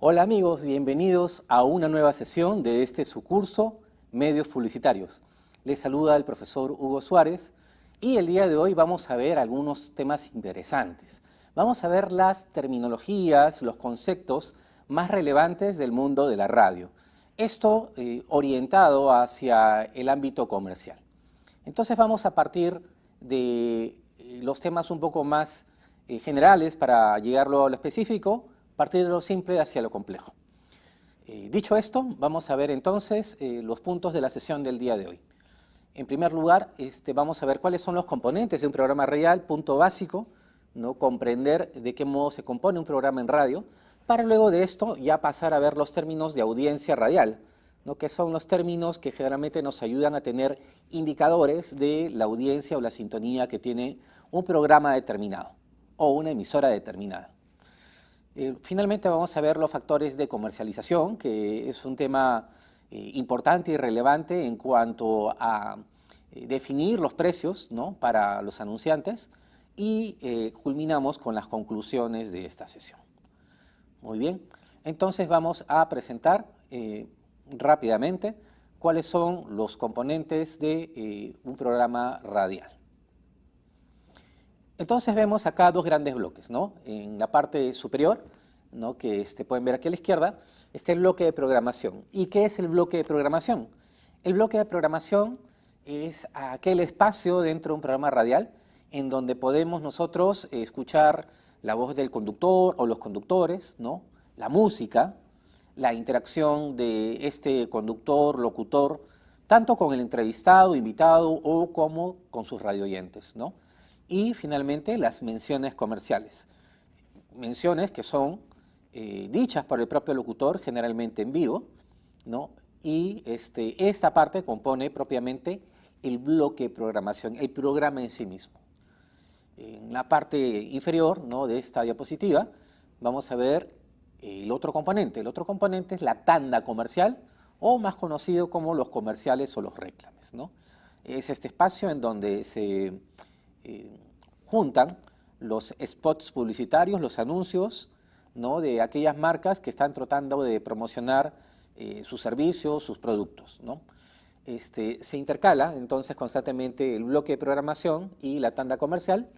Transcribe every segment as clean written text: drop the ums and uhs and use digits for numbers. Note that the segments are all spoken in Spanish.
Hola amigos, bienvenidos a una nueva sesión de su curso Medios Publicitarios. Les saluda el profesor Hugo Suárez y el día de hoy vamos a ver algunos temas interesantes. Vamos a ver las terminologías, los conceptos más relevantes del mundo de la radio. Esto orientado hacia el ámbito comercial. Entonces vamos a partir de los temas un poco más generales para llegarlo a lo específico, partir de lo simple hacia lo complejo. Dicho esto, vamos a ver entonces los puntos de la sesión del día de hoy. En primer lugar, vamos a ver cuáles son los componentes de un programa radial, punto básico, ¿no? Comprender de qué modo se compone un programa en radio, para luego de esto ya pasar a ver los términos de audiencia radial, ¿no? Que son los términos que generalmente nos ayudan a tener indicadores de la audiencia o la sintonía que tiene un programa determinado o una emisora determinada. Finalmente vamos a ver los factores de comercialización, que es un tema importante y relevante en cuanto a definir los precios, ¿no? Para los anunciantes y culminamos con las conclusiones de esta sesión. Muy bien, entonces vamos a presentar rápidamente cuáles son los componentes de un programa radial. Entonces vemos acá dos grandes bloques, ¿no? En la parte superior, ¿no? Que pueden ver aquí a la izquierda, está el bloque de programación. ¿Y qué es el bloque de programación? El bloque de programación es aquel espacio dentro de un programa radial en donde podemos nosotros escuchar la voz del conductor o los conductores, ¿no? La música, la interacción de este conductor, locutor, tanto con el entrevistado, invitado o como con sus radioyentes, ¿no? Y finalmente las menciones comerciales. Menciones que son dichas por el propio locutor, generalmente en vivo, ¿no? Y esta parte compone propiamente el bloque de programación, el programa en sí mismo. En la parte inferior, ¿no? De esta diapositiva vamos a ver el otro componente. El otro componente es la tanda comercial, o más conocido como los comerciales o los reclames, ¿no? Es este espacio en donde se juntan los spots publicitarios, los anuncios, ¿no? De aquellas marcas que están tratando de promocionar sus servicios, sus productos, ¿no? Se intercala entonces constantemente el bloque de programación y la tanda comercial,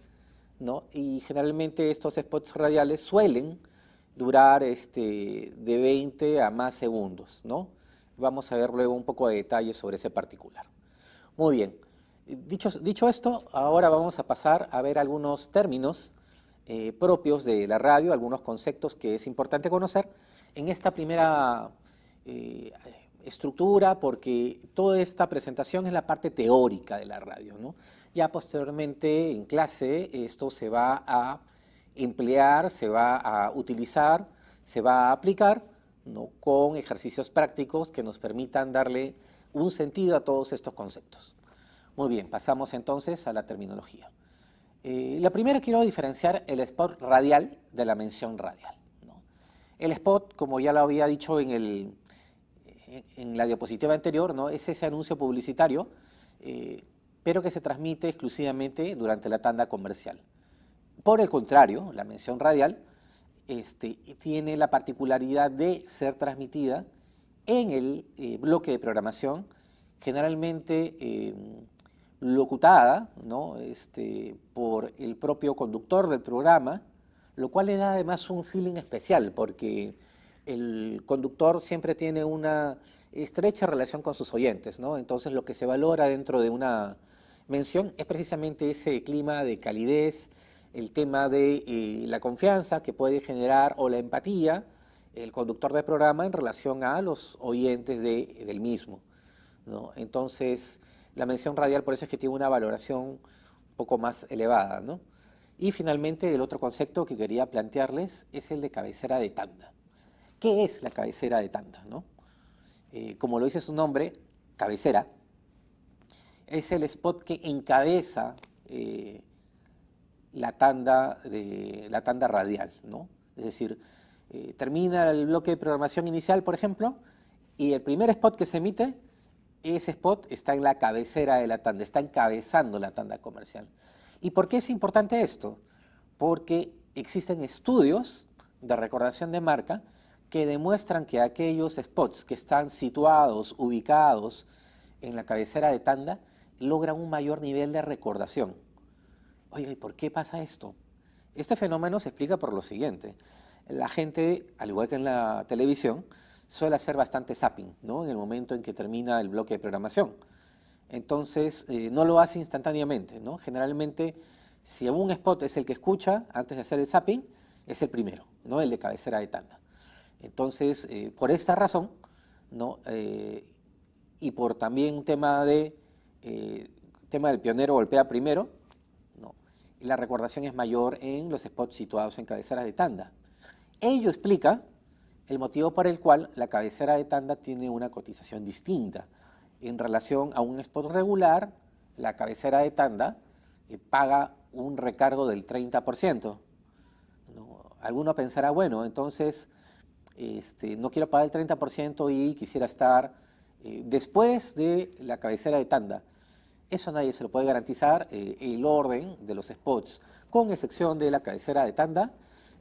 ¿no? Y generalmente estos spots radiales suelen durar de 20 a más segundos, ¿no? Vamos a ver luego un poco de detalle sobre ese particular. Muy bien. Dicho esto, ahora vamos a pasar a ver algunos términos propios de la radio, algunos conceptos que es importante conocer en esta primera estructura, porque toda esta presentación es la parte teórica de la radio, ¿no? Ya posteriormente en clase esto se va a emplear, se va a utilizar, se va a aplicar, ¿no? Con ejercicios prácticos que nos permitan darle un sentido a todos estos conceptos. Muy bien, pasamos entonces a la terminología. La primera quiero diferenciar el spot radial de la mención radial, ¿no? El spot, como ya lo había dicho en la diapositiva anterior, ¿no? Es ese anuncio publicitario, pero que se transmite exclusivamente durante la tanda comercial. Por el contrario, la mención radial tiene la particularidad de ser transmitida en el bloque de programación, generalmente locutada, ¿no? Por el propio conductor del programa, lo cual le da además un feeling especial, porque el conductor siempre tiene una estrecha relación con sus oyentes, ¿no? Entonces lo que se valora dentro de una mención es precisamente ese clima de calidez, el tema de la confianza que puede generar o la empatía el conductor del programa en relación a los oyentes del mismo, ¿no? Entonces la mención radial por eso es que tiene una valoración un poco más elevada, ¿no? Y finalmente el otro concepto que quería plantearles es el de cabecera de tanda. ¿Qué es la cabecera de tanda, no? Como lo dice su nombre, cabecera, es el spot que encabeza la tanda radial, ¿no? Es decir, termina el bloque de programación inicial, por ejemplo, y el primer spot que se emite, ese spot está en la cabecera de la tanda, está encabezando la tanda comercial. ¿Y por qué es importante esto? Porque existen estudios de recordación de marca que demuestran que aquellos spots que están situados, ubicados en la cabecera de tanda, logran un mayor nivel de recordación. Oiga, ¿y por qué pasa esto? Este fenómeno se explica por lo siguiente. La gente, al igual que en la televisión, suele hacer bastante zapping, ¿no? En el momento en que termina el bloque de programación. Entonces, no lo hace instantáneamente, ¿no? Generalmente, si un spot es el que escucha antes de hacer el zapping, es el primero, ¿no? El de cabecera de tanda. Entonces, por esta razón, ¿no? Y por también un tema del pionero golpea primero, ¿no? La recordación es mayor en los spots situados en cabeceras de tanda. Ello explica el motivo por el cual la cabecera de tanda tiene una cotización distinta. En relación a un spot regular, la cabecera de tanda paga un recargo del 30%. ¿No? Alguno pensará, bueno, entonces no quiero pagar el 30% y quisiera estar después de la cabecera de tanda. Eso nadie se lo puede garantizar. El orden de los spots, con excepción de la cabecera de tanda,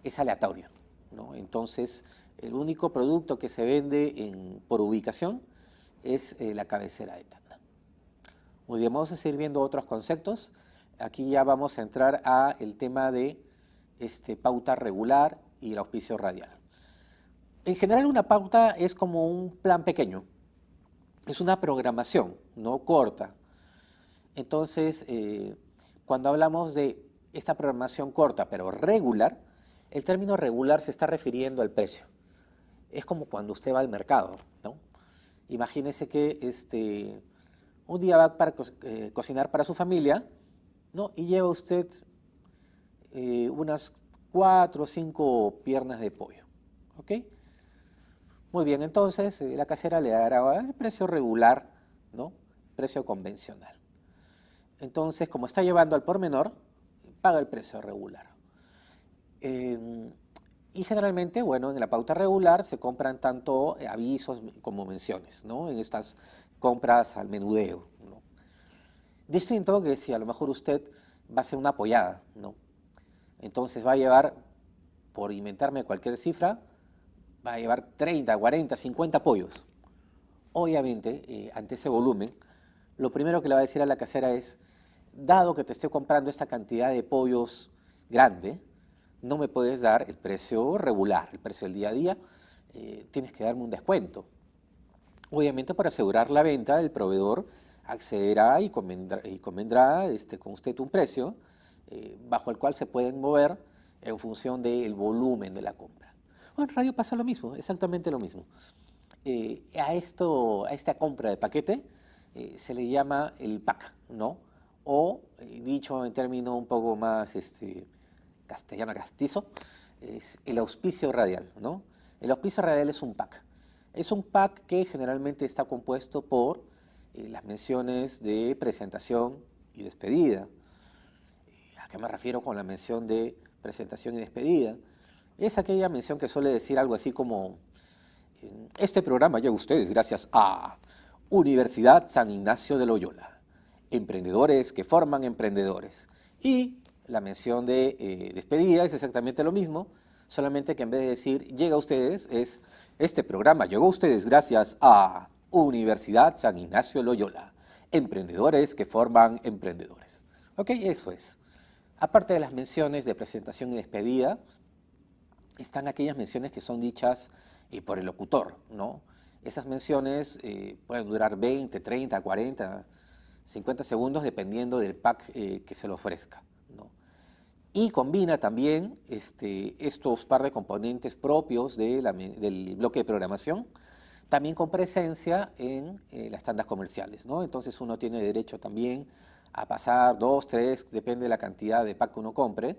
es aleatorio, ¿no? Entonces, el único producto que se vende por ubicación es la cabecera de tanda. Muy bien, vamos a seguir viendo otros conceptos. Aquí ya vamos a entrar al tema de pauta regular y el auspicio radial. En general, una pauta es como un plan pequeño. Es una programación, no corta. Entonces, cuando hablamos de esta programación corta pero regular, el término regular se está refiriendo al precio. Es como cuando usted va al mercado, ¿no? Imagínese que un día va para cocinar para su familia, ¿no? Y lleva usted unas 4 o 5 piernas de pollo, ¿ok? Muy bien, entonces la casera le dará el precio regular, ¿no? Precio convencional. Entonces, como está llevando al por menor, paga el precio regular. Y generalmente, bueno, en la pauta regular se compran tanto avisos como menciones, ¿no? En estas compras al menudeo, ¿no? Distinto que si a lo mejor usted va a hacer una pollada, ¿no? Entonces va a llevar, por inventarme cualquier cifra, va a llevar 30, 40, 50 pollos. Obviamente, ante ese volumen, lo primero que le va a decir a la casera es, dado que te estoy comprando esta cantidad de pollos grande, no me puedes dar el precio regular, el precio del día a día, tienes que darme un descuento. Obviamente, para asegurar la venta, el proveedor accederá y convendrá con usted un precio bajo el cual se pueden mover en función del volumen de la compra. Bueno, en radio pasa lo mismo, exactamente lo mismo. A esta compra de paquete se le llama el pack, ¿no? O, dicho en términos un poco más castellano castizo, es el auspicio radial, ¿no? El auspicio radial es un pack. Es un pack que generalmente está compuesto por las menciones de presentación y despedida. ¿A qué me refiero con la mención de presentación y despedida? Es aquella mención que suele decir algo así como, este programa llega a ustedes gracias a Universidad San Ignacio de Loyola, emprendedores que forman emprendedores. Y la mención de despedida es exactamente lo mismo, solamente que en vez de decir llega a ustedes, es este programa llegó a ustedes gracias a Universidad San Ignacio de Loyola, emprendedores que forman emprendedores. Ok, eso es. Aparte de las menciones de presentación y despedida, están aquellas menciones que son dichas por el locutor, ¿no? Esas menciones pueden durar 20, 30, 40, 50 segundos dependiendo del pack que se le ofrezca, ¿no? Y combina también estos par de componentes propios del bloque de programación, también con presencia en las tandas comerciales, ¿no? Entonces uno tiene derecho también a pasar 2, 3, depende de la cantidad de pack que uno compre,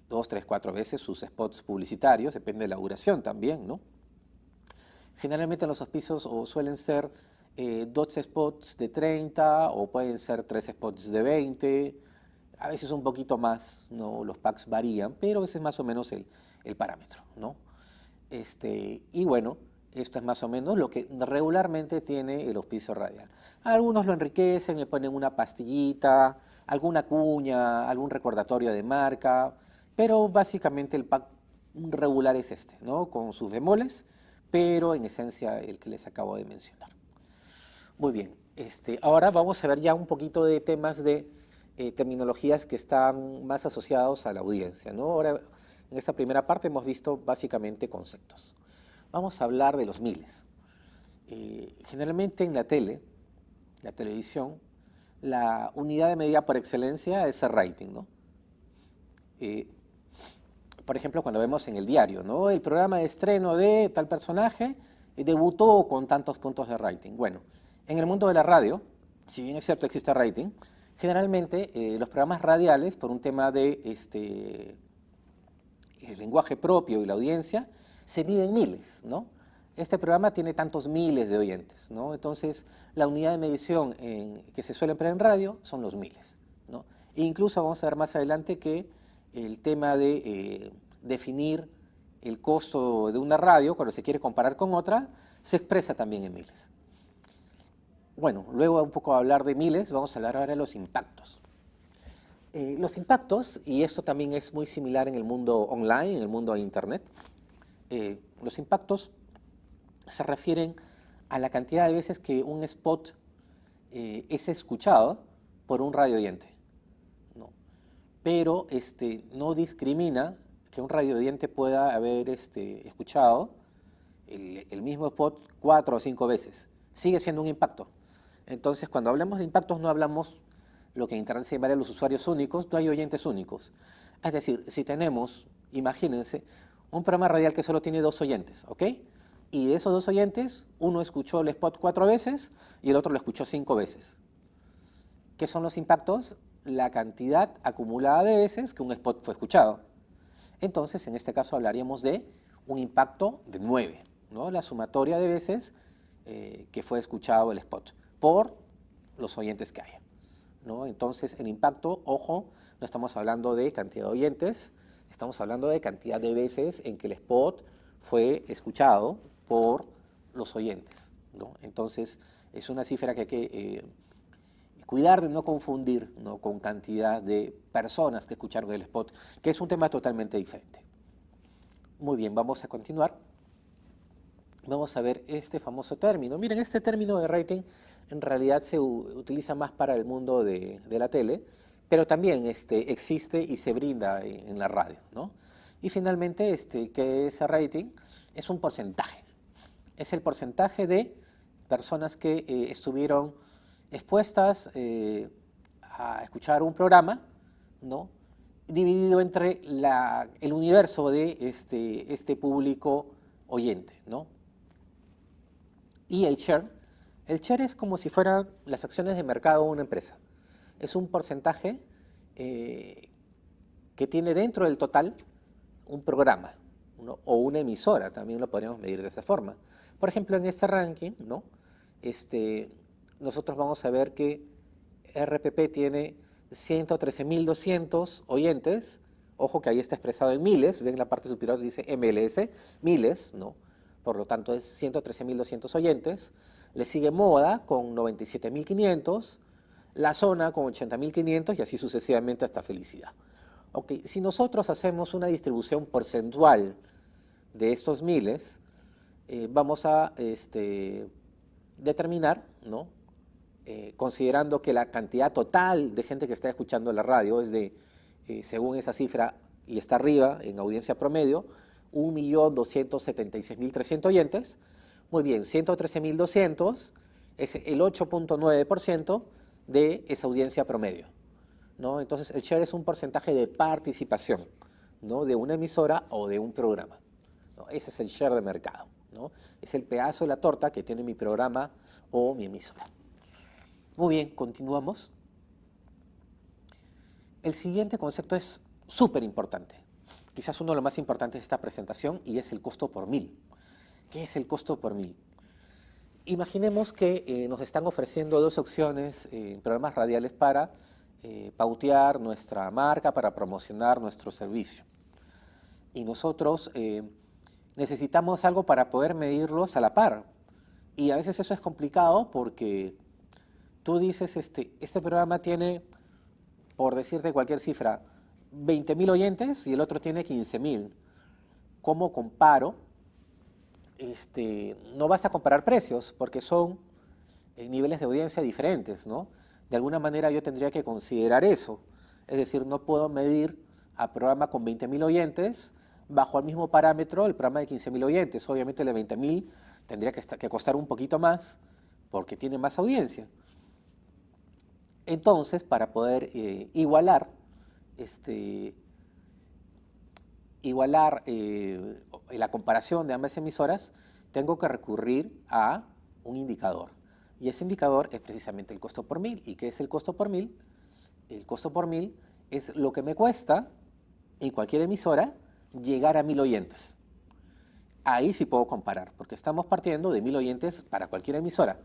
2, 3, 4 veces sus spots publicitarios, depende de la duración también, ¿no? Generalmente los auspicios suelen ser 2 spots de 30 o pueden ser 3 spots de 20, a veces un poquito más, ¿no? Los packs varían, pero ese es más o menos el parámetro, ¿no? Y bueno, esto es más o menos lo que regularmente tiene el auspicio radial. Algunos lo enriquecen, le ponen una pastillita, alguna cuña, algún recordatorio de marca, pero básicamente el pack regular es este, ¿no? Con sus bemoles, pero en esencia el que les acabo de mencionar. Muy bien, ahora vamos a ver ya un poquito de temas de terminologías que están más asociados a la audiencia, ¿no? Ahora, en esta primera parte hemos visto básicamente conceptos. Vamos a hablar de los miles. Generalmente en la televisión, la unidad de medida por excelencia es el rating, ¿no? Por ejemplo, cuando vemos en el diario, ¿no? El programa de estreno de tal personaje debutó con tantos puntos de rating. Bueno, en el mundo de la radio, si bien es cierto existe rating, generalmente los programas radiales, por un tema de el lenguaje propio y la audiencia, se mide en miles, ¿no? Este programa tiene tantos miles de oyentes, ¿no? Entonces, la unidad de medición que se suele emplear en radio son los miles, ¿no? E incluso vamos a ver más adelante que el tema de definir el costo de una radio, cuando se quiere comparar con otra, se expresa también en miles. Bueno, luego un poco a hablar de miles, vamos a hablar ahora de los impactos. Los impactos, y esto también es muy similar en el mundo online, en el mundo de Internet, los impactos se refieren a la cantidad de veces que un spot es escuchado por un radio oyente, ¿no? Pero no discrimina que un radio oyente pueda haber escuchado el mismo spot 4 o 5 veces. Sigue siendo un impacto. Entonces, cuando hablamos de impactos, no hablamos lo que en Internet se llamaría los usuarios únicos, no hay oyentes únicos. Es decir, si tenemos, imagínense, un programa radial que solo tiene 2 oyentes, ¿ok? Y de esos 2 oyentes, uno escuchó el spot 4 veces y el otro lo escuchó 5 veces. ¿Qué son los impactos? La cantidad acumulada de veces que un spot fue escuchado. Entonces, en este caso hablaríamos de un impacto de 9, ¿no? La sumatoria de veces que fue escuchado el spot por los oyentes que haya, ¿no? Entonces, el impacto, ojo, no estamos hablando de cantidad de oyentes, estamos hablando de cantidad de veces en que el spot fue escuchado por los oyentes, ¿no? Entonces, es una cifra que hay que cuidar de no confundir, ¿no?, con cantidad de personas que escucharon el spot, que es un tema totalmente diferente. Muy bien, vamos a continuar. Vamos a ver este famoso término. Miren, este término de rating en realidad se utiliza más para el mundo de la tele, pero también existe y se brinda en la radio, ¿no? Y finalmente, ¿qué es el rating? Es un porcentaje. Es el porcentaje de personas que estuvieron expuestas a escuchar un programa, ¿no?, dividido entre el universo de este público oyente, ¿no? Y el share es como si fueran las acciones de mercado de una empresa. Es un porcentaje que tiene dentro del total un programa, ¿no?, o una emisora, también lo podríamos medir de esa forma. Por ejemplo, en este ranking, ¿no?, nosotros vamos a ver que RPP tiene 113.200 oyentes. Ojo que ahí está expresado en miles, ven la parte superior dice MLS, miles, ¿no? Por lo tanto es 113.200 oyentes. Le sigue Moda con 97.500, La Zona con 80.500 y así sucesivamente hasta Felicidad. Okay. Si nosotros hacemos una distribución porcentual de estos miles, vamos a determinar, ¿no?, considerando que la cantidad total de gente que está escuchando la radio es de, según esa cifra, y está arriba en audiencia promedio, 1.276.300 oyentes. Muy bien, 113.200 es el 8.9% de esa audiencia promedio, ¿no? Entonces, el share es un porcentaje de participación, ¿no?, de una emisora o de un programa, ¿no? Ese es el share de mercado, ¿no? Es el pedazo de la torta que tiene mi programa o mi emisora. Muy bien, continuamos. El siguiente concepto es súper importante, quizás uno de los más importantes de esta presentación, y es el costo por mil. ¿Qué es el costo por mil? Imaginemos que nos están ofreciendo 2 opciones en programas radiales para pautear nuestra marca, para promocionar nuestro servicio. Y nosotros necesitamos algo para poder medirlos a la par. Y a veces eso es complicado porque tú dices, este programa tiene, por decirte cualquier cifra, 20.000 oyentes y el otro tiene 15.000. ¿cómo comparo? No basta comparar precios porque son niveles de audiencia diferentes, ¿no? De alguna manera yo tendría que considerar eso. Es decir, no puedo medir a programa con 20.000 oyentes bajo el mismo parámetro el programa de 15.000 oyentes. Obviamente el de 20.000 tendría que costar un poquito más porque tiene más audiencia. Entonces, para poder igualar la comparación de ambas emisoras, tengo que recurrir a un indicador. Y ese indicador es precisamente el costo por mil. ¿Y qué es el costo por mil? El costo por mil es lo que me cuesta en cualquier emisora llegar a 1.000 oyentes. Ahí sí puedo comparar, porque estamos partiendo de 1.000 oyentes para cualquier emisora.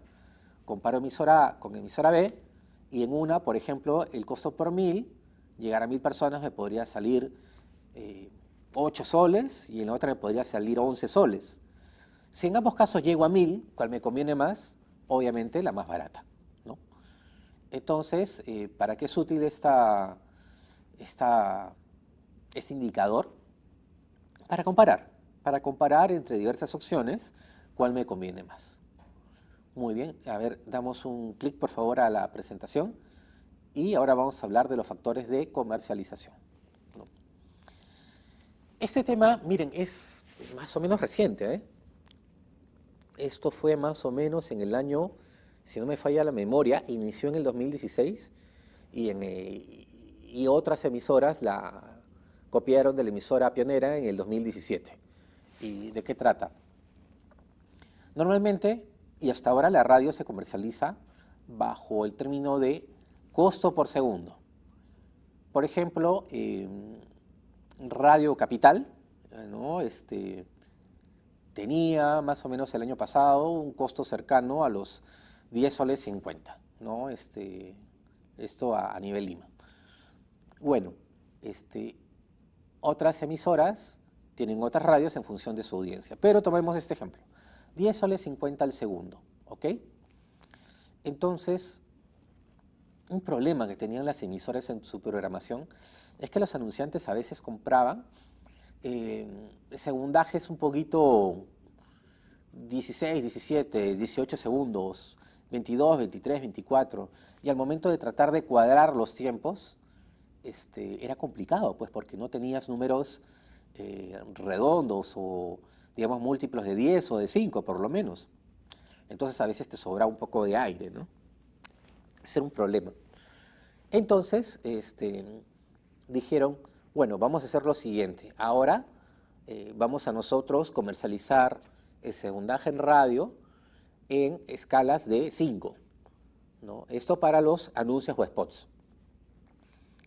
Comparo emisora A con emisora B y en una, por ejemplo, el costo por 1.000, llegar a 1.000 personas me podría salir 8 soles y en la otra me podría salir 11 soles. Si en ambos casos llego a 1.000, ¿cuál me conviene más? Obviamente la más barata, ¿no? Entonces, ¿para qué es útil este indicador? Para comparar entre diversas opciones cuál me conviene más. Muy bien, a ver, damos un clic por favor a la presentación y ahora vamos a hablar de los factores de comercialización, ¿no? Este tema, miren, es más o menos reciente, ¿eh? Esto fue más o menos en el año, si no me falla la memoria, inició en el 2016 y otras emisoras la copiaron de la emisora pionera en el 2017. ¿Y de qué trata? Normalmente, y hasta ahora, la radio se comercializa bajo el término de costo por segundo. Por ejemplo, Radio Capital, ¿no? Tenía más o menos el año pasado un costo cercano a los 10 soles 50, ¿no? Esto a nivel Lima. Bueno, otras emisoras tienen otras radios en función de su audiencia, pero tomemos este ejemplo, 10 soles 50 al segundo, ¿ok? Entonces, un problema que tenían las emisoras en su programación es que los anunciantes a veces compraban segundajes un poquito 16, 17, 18 segundos, 22, 23, 24, y al momento de tratar de cuadrar los tiempos, era complicado, pues porque no tenías números redondos o, digamos, múltiplos de 10 o de 5, por lo menos. Entonces a veces te sobra un poco de aire, ¿no? Ese era un problema. Entonces, dijeron, bueno, vamos a hacer lo siguiente. Ahora vamos a nosotros comercializar el segundaje en radio en escalas de 5, ¿no? Esto para los anuncios o spots.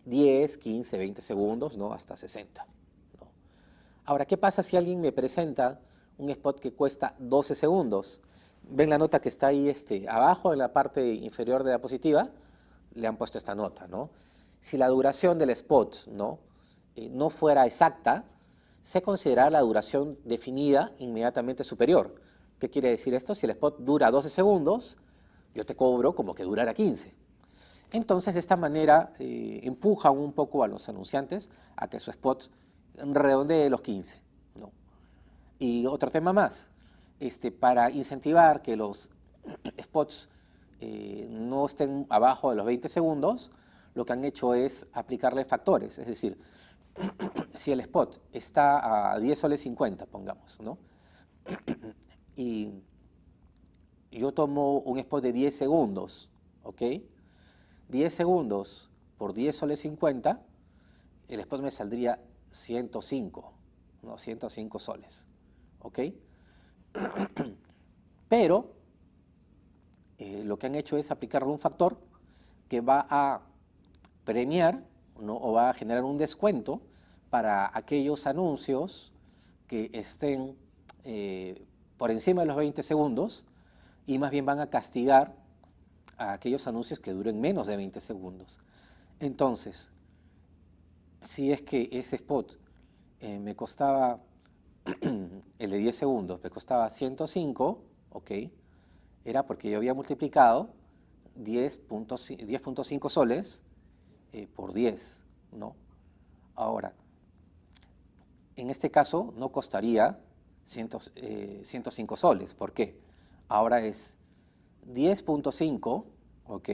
10, 15, 20 segundos, ¿no? Hasta 60. ¿No? Ahora, ¿qué pasa si alguien me presenta un spot que cuesta 12 segundos? Ven la nota que está ahí abajo en la parte inferior de la diapositiva, le han puesto esta nota, ¿no? Si la duración del spot, ¿no? No fuera exacta, se considera la duración definida inmediatamente superior. ¿Qué quiere decir esto? Si el spot dura 12 segundos, yo te cobro como que durara 15. Entonces, de esta manera empuja un poco a los anunciantes a que su spot redondee los 15, ¿no? Y otro tema más, para incentivar que los spots no estén abajo de los 20 segundos, lo que han hecho es aplicarle factores, es decir, si el spot está a 10 soles 50, pongamos, ¿no? Y yo tomo un spot de 10 segundos, ¿ok? 10 segundos por 10 soles 50, el spot me saldría 105, ¿no? 105 soles, ¿ok? Pero lo que han hecho es aplicarle un factor que va a premiar, ¿no? O va a generar un descuento para aquellos anuncios que estén por encima de los 20 segundos y más bien van a castigar a aquellos anuncios que duren menos de 20 segundos. Entonces, si es que ese spot me costaba, el de 10 segundos, me costaba 105, ¿ok? Era porque yo había multiplicado 10.5 soles por 10, ¿no? Ahora, en este caso no costaría 105 soles. ¿Por qué? Ahora es 10.5, ¿ok?,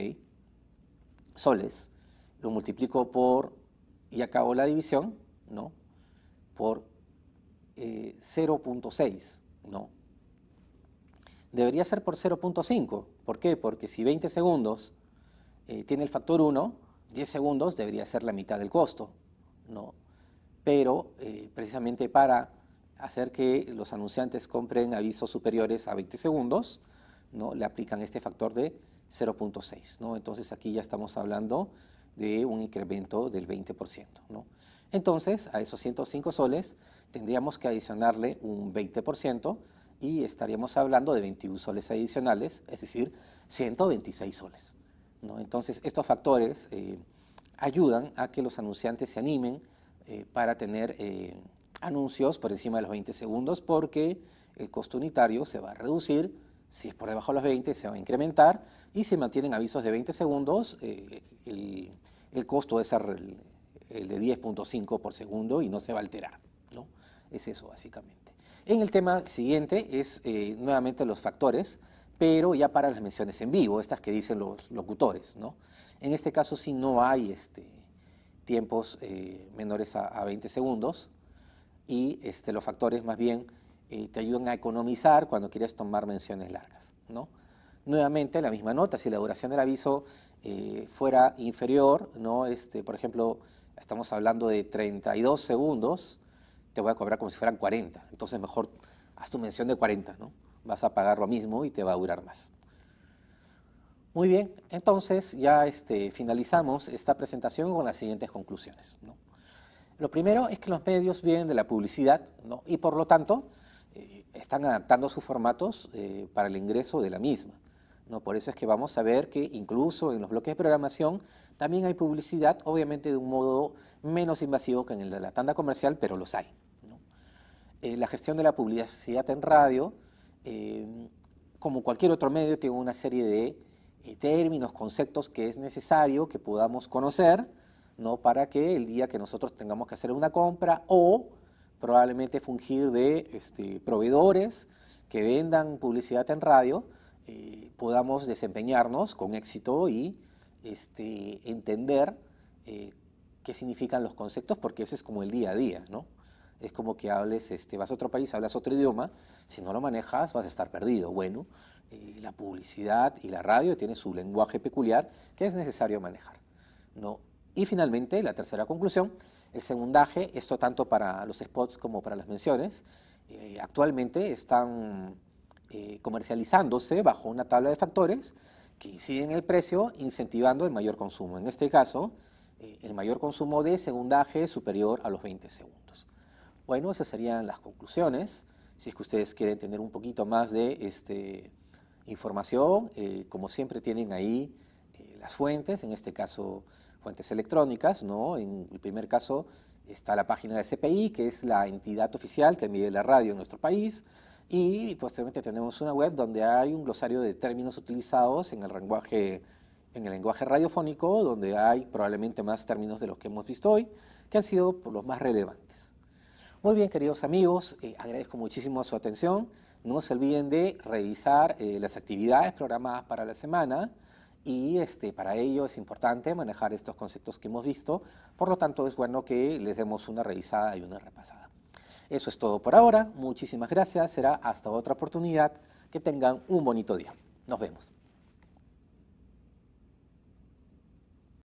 soles, lo multiplico por, y acabo la división, ¿no?, por 0.6, ¿no? Debería ser por 0.5. ¿Por qué? Porque si 20 segundos tiene el factor 1, 10 segundos debería ser la mitad del costo, ¿no? Pero precisamente para hacer que los anunciantes compren avisos superiores a 20 segundos, ¿no?, le aplican este factor de 0.6, ¿no? Entonces aquí ya estamos hablando de un incremento del 20%, ¿no? Entonces a esos 105 soles tendríamos que adicionarle un 20% y estaríamos hablando de 21 soles adicionales, es decir, 126 soles, ¿no? Entonces estos factores ayudan a que los anunciantes se animen para tener anuncios por encima de los 20 segundos, porque el costo unitario se va a reducir. Si es por debajo de los 20, se va a incrementar, y si mantienen avisos de 20 segundos, el costo debe ser el de 10.5 por segundo y no se va a alterar, ¿no? Es eso básicamente. En el tema siguiente es nuevamente los factores, pero ya para las menciones en vivo, estas que dicen los locutores, ¿no? En este caso sí no hay tiempos menores a 20 segundos, y los factores más bien te ayudan a economizar cuando quieres tomar menciones largas, ¿no? Nuevamente la misma nota, si la duración del aviso fuera inferior, ¿no? Por ejemplo, estamos hablando de 32 segundos, te voy a cobrar como si fueran 40, entonces mejor haz tu mención de 40, ¿no? Vas a pagar lo mismo y te va a durar más. Muy bien, entonces ya finalizamos esta presentación con las siguientes conclusiones, ¿no? Lo primero es que los medios viven de la publicidad, ¿no?, y por lo tanto están adaptando sus formatos para el ingreso de la misma, ¿no? Por eso es que vamos a ver que incluso en los bloques de programación también hay publicidad, obviamente de un modo menos invasivo que en el de la tanda comercial, pero los hay, ¿no? La gestión de la publicidad en radio, como cualquier otro medio, tiene una serie de términos, conceptos que es necesario que podamos conocer, ¿no?, para que el día que nosotros tengamos que hacer una compra o probablemente fungir de proveedores que vendan publicidad en radio, podamos desempeñarnos con éxito y entender qué significan los conceptos, porque ese es como el día a día, ¿no? Es como que hables, vas a otro país, hablas otro idioma, si no lo manejas vas a estar perdido. Bueno, la publicidad y la radio tienen su lenguaje peculiar que es necesario manejar, ¿no? Y finalmente, la tercera conclusión, el segundaje, esto tanto para los spots como para las menciones, actualmente están comercializándose bajo una tabla de factores que inciden en el precio, incentivando el mayor consumo. En este caso, el mayor consumo de segundaje superior a los 20 segundos. Bueno, esas serían las conclusiones. Si es que ustedes quieren tener un poquito más de información, como siempre tienen ahí las fuentes, en este caso fuentes electrónicas, ¿no? En el primer caso está la página de CPI, que es la entidad oficial que mide la radio en nuestro país, y posteriormente tenemos una web donde hay un glosario de términos utilizados en el lenguaje radiofónico, donde hay probablemente más términos de los que hemos visto hoy, que han sido por los más relevantes. Muy bien, queridos amigos, agradezco muchísimo su atención. No se olviden de revisar las actividades programadas para la semana, y para ello es importante manejar estos conceptos que hemos visto. Por lo tanto, es bueno que les demos una revisada y una repasada. Eso es todo por ahora. Muchísimas gracias. Será hasta otra oportunidad. Que tengan un bonito día. Nos vemos.